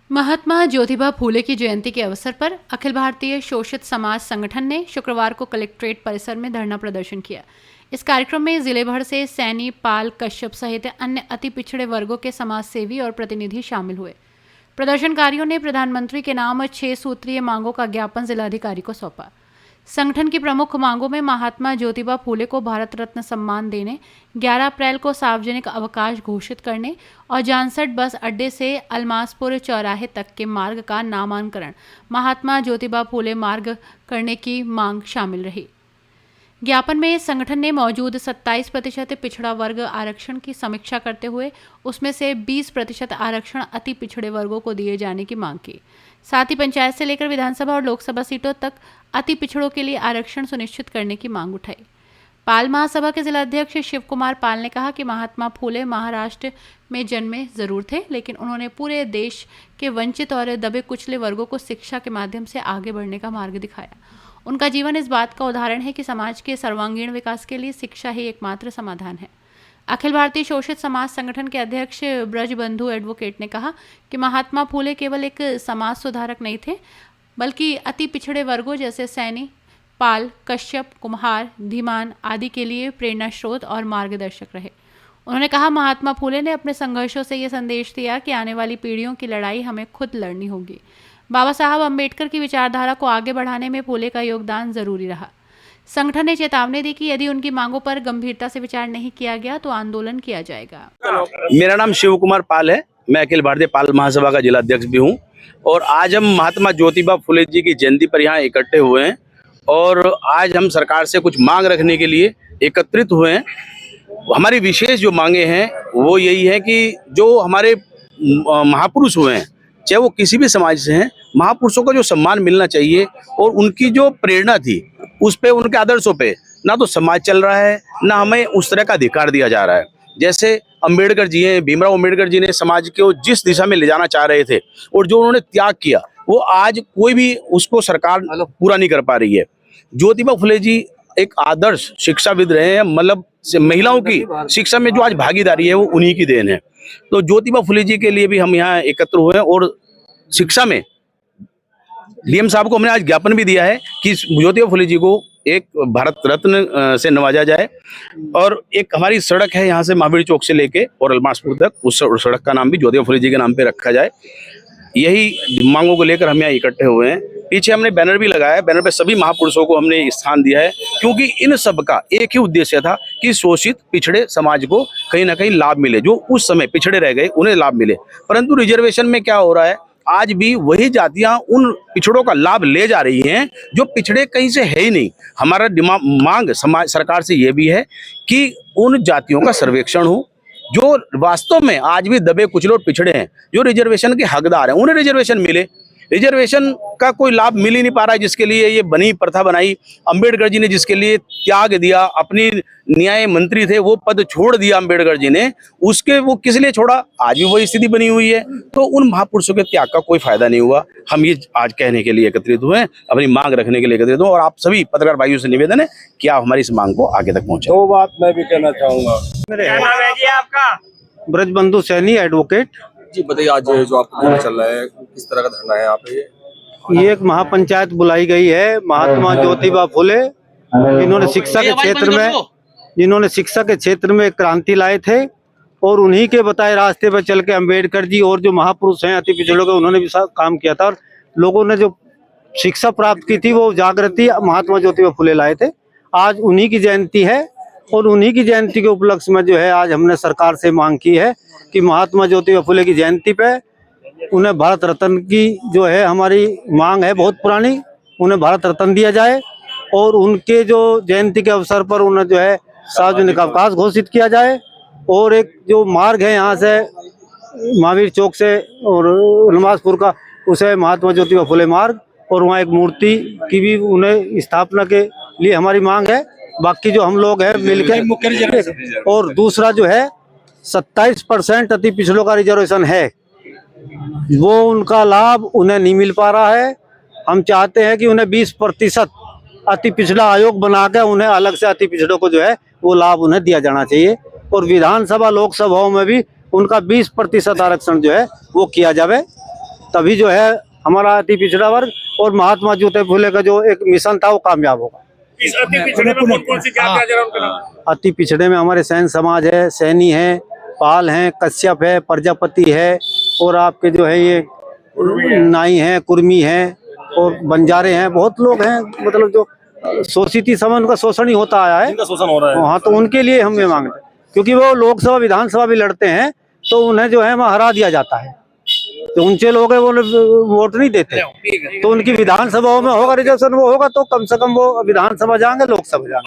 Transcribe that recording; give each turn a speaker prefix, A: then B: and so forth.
A: महात्मा ज्योतिबा फूले की जयंती के अवसर पर अखिल भारतीय शोषित समाज संगठन ने शुक्रवार को कलेक्ट्रेट परिसर में धरना प्रदर्शन किया। इस कार्यक्रम में जिले भर से सैनी, पाल, कश्यप सहित अन्य अति पिछड़े वर्गों के समाज सेवी और प्रतिनिधि शामिल हुए। प्रदर्शनकारियों ने प्रधानमंत्री के नाम 6 सूत्रीय मांगों का ज्ञापन जिलाधिकारी को सौंपा। संगठन की प्रमुख मांगों में महात्मा ज्योतिबा फूले को भारत रत्न सम्मान देने, 11 अप्रैल को सार्वजनिक अवकाश घोषित करने और जानसठ बस अड्डे से अलमासपुर चौराहे तक के मार्ग का नामांकन महात्मा ज्योतिबा फूले मार्ग करने की मांग शामिल रही। ज्ञापन में संगठन ने मौजूद 27% पिछड़ा वर्ग आरक्षण की समीक्षा करते हुए उसमें से 20% आरक्षण अति पिछड़े वर्गों को दिए जाने की मांग की। साथ ही पंचायत से लेकर विधानसभा और लोकसभा सीटों तक अति पिछड़ों के लिए आरक्षण सुनिश्चित करने की मांग उठाई। पाल महासभा के जिलाध्यक्ष शिव कुमार पाल ने कहा कि महात्मा फूले महाराष्ट्र में जन्मे जरूर थे, लेकिन उन्होंने पूरे देश के वंचित और दबे कुचले वर्गों को शिक्षा के माध्यम से आगे बढ़ने का मार्ग दिखाया। उनका जीवन इस बात का उदाहरण है कि समाज के सर्वांगीण विकास के लिए शिक्षा ही एकमात्र समाधान है। अखिल भारतीय शोषित समाज संगठन के अध्यक्ष ब्रजबंधु एडवोकेट ने कहा कि महात्मा फूले केवल एक समाज सुधारक नहीं थे, बल्कि अति पिछड़े वर्गों जैसे सैनी, पाल, कश्यप, कुम्हार, धीमान आदि के लिए प्रेरणा स्रोत और मार्गदर्शक रहे। उन्होंने कहा, महात्मा फूले ने अपने संघर्षों से ये संदेश दिया कि आने वाली पीढ़ियों की लड़ाई हमें खुद लड़नी होगी। बाबा साहब अम्बेडकर की विचारधारा को आगे बढ़ाने में फूले का योगदान जरूरी रहा। संगठन ने चेतावनी दी कि यदि उनकी मांगों पर गंभीरता से विचार नहीं किया गया तो आंदोलन किया जाएगा।
B: मेरा नाम शिव कुमार पाल है, मैं अखिल भारतीय पाल महासभा का जिलाध्यक्ष भी हूं और आज हम महात्मा ज्योतिबा फूले जी की जयंती पर यहाँ इकट्ठे हुए हैं और आज हम सरकार से कुछ मांग रखने के लिए एकत्रित हुए हैं। हमारी विशेष जो मांगे हैं वो यही है कि जो हमारे महापुरुष हुए हैं, चाहे वो किसी भी समाज से हैं, महापुरुषों को जो सम्मान मिलना चाहिए और उनकी जो प्रेरणा थी उस पे, उनके आदर्शों पे ना तो समाज चल रहा है, ना हमें उस तरह का अधिकार दिया जा रहा है। जैसे अम्बेडकर जी हैं, भीमराव अम्बेडकर जी ने समाज को जिस दिशा में ले जाना चाह रहे थे और जो उन्होंने त्याग किया वो आज कोई भी उसको सरकार पूरा नहीं कर पा रही है। ज्योतिबा फूले जी एक आदर्श शिक्षाविद रहे हैं, मतलब महिलाओं की शिक्षा में जो आज भागीदारी है वो उन्हीं की देन है। तो ज्योतिबा फूले जी के लिए भी हम यहाँ एकत्र हुए हैं और शिक्षा में डीएम साहब को हमने आज ज्ञापन भी दिया है कि ज्योतिबा फूले जी को एक भारत रत्न से नवाजा जाए। और एक हमारी सड़क है यहाँ से महावीर चौक से लेके और अलमासपुर तक, उस सड़क का नाम भी ज्योतिबा फूले जी के नाम पे रखा जाए। यही मांगों को लेकर हम यहाँ इकट्ठे हुए हैं। पीछे हमने बैनर भी लगाया है, बैनर पे सभी महापुरुषों को हमने स्थान दिया है, क्योंकि इन सब का एक ही उद्देश्य था कि शोषित पिछड़े समाज को कहीं ना कहीं लाभ मिले, जो उस समय पिछड़े रह गए उन्हें लाभ मिले। परंतु रिजर्वेशन में क्या हो रहा है, आज भी वही जातियां उन पिछड़ों का लाभ ले जा रही हैं जो पिछड़े कहीं से है ही नहीं। हमारा मांग समाज सरकार से ये भी है कि उन जातियों का सर्वेक्षण हो जो वास्तव में आज भी दबे कुचले और पिछड़े हैं, जो रिजर्वेशन के हकदार हैं, उन्हें रिजर्वेशन मिले। रिजर्वेशन का कोई लाभ मिल ही नहीं पा रहा है, जिसके लिए ये बनी प्रथा बनाई। अम्बेडकर जी ने जिसके लिए त्याग दिया, अपनी न्याय मंत्री थे वो पद छोड़ दिया अम्बेडकर जी ने, उसके वो किस लिए छोड़ा, आज भी वही स्थिति बनी हुई है। तो उन महापुरुषों के त्याग का कोई फायदा नहीं हुआ। हम ये आज कहने के लिए एकत्रित हुए हैं, अपनी मांग रखने के लिए एकत्रित हुए और आप सभी पत्रकार भाइयों से निवेदन है कि आप हमारी इस मांग को आगे तक पहुंचे।
C: दो बात मैं भी कहना चाहूंगा।
D: क्या नाम है जी आपका?
C: ब्रजबंधु सैनी एडवोकेट
E: जी, बताइए आज जो आपका धरना चल रहा है किस तरह का धरना है यहाँ पे?
C: ये एक महापंचायत बुलाई गई है महात्मा ज्योतिबा फूले, इन्होंने शिक्षा के क्षेत्र में क्रांति लाए थे और उन्हीं के बताए रास्ते पर चल के अम्बेडकर जी और जो महापुरुष हैं अति पिछड़ों के, उन्होंने भी काम किया था और लोगों ने जो शिक्षा प्राप्त की थी वो जागृति महात्मा ज्योतिबा फूले लाए थे। आज उन्हीं की जयंती है और उन्हीं की जयंती के उपलक्ष्य में जो है आज हमने सरकार से मांग की है कि महात्मा ज्योतिबा फूले की जयंती पे उन्हें भारत रत्न की जो है हमारी मांग है बहुत पुरानी, उन्हें भारत रत्न दिया जाए और उनके जो जयंती के अवसर पर उन्हें जो है सार्वजनिक अवकाश घोषित किया जाए। और एक जो मार्ग है यहाँ से महावीर चौक से और अलमासपुर का, उसे महात्मा ज्योतिबा फूले मार्ग, और वहाँ एक मूर्ति की भी उन्हें स्थापना के लिए हमारी मांग है। बाकी जो हम लोग हैं मिलकर, और दूसरा जो है 27% अति पिछड़ों का रिजर्वेशन है, वो उनका लाभ उन्हें नहीं मिल पा रहा है। हम चाहते हैं कि उन्हें 20% अति पिछड़ा आयोग बनाकर उन्हें अलग से अति पिछड़ों को जो है वो लाभ उन्हें दिया जाना चाहिए और विधानसभा लोकसभाओं में भी उनका 20% आरक्षण जो है वो किया जाए। तभी जो है हमारा अति पिछड़ा वर्ग और महात्मा ज्योतिबा फुले का जो एक मिशन था वो कामयाब होगा।
D: इस अति पिछड़े में कौन कौन सी जातियां जरा उनका नाम?
C: अति पिछड़े में हमारे सैन समाज है, सैनी है, पाल हैं, कश्यप है, प्रजापति है, और आपके जो है ये नाई हैं, कुर्मी हैं और बंजारे हैं, बहुत लोग हैं, मतलब जो शोषित समय उनका शोषण ही होता आया है।
E: शोषण हो रहा है।
C: हाँ, तो उनके लिए हम ये मांगते हैं, क्योंकि वो लोकसभा विधानसभा भी लड़ते हैं तो उन्हें जो है वहाँ हरा दिया जाता है। तो ऊंचे लोग हैं वो वोट नहीं देते, तो उनकी विधानसभाओं में होगा रिजर्वेशन, वो होगा तो कम से कम वो विधानसभा जाएंगे, लोकसभा जाएंगे।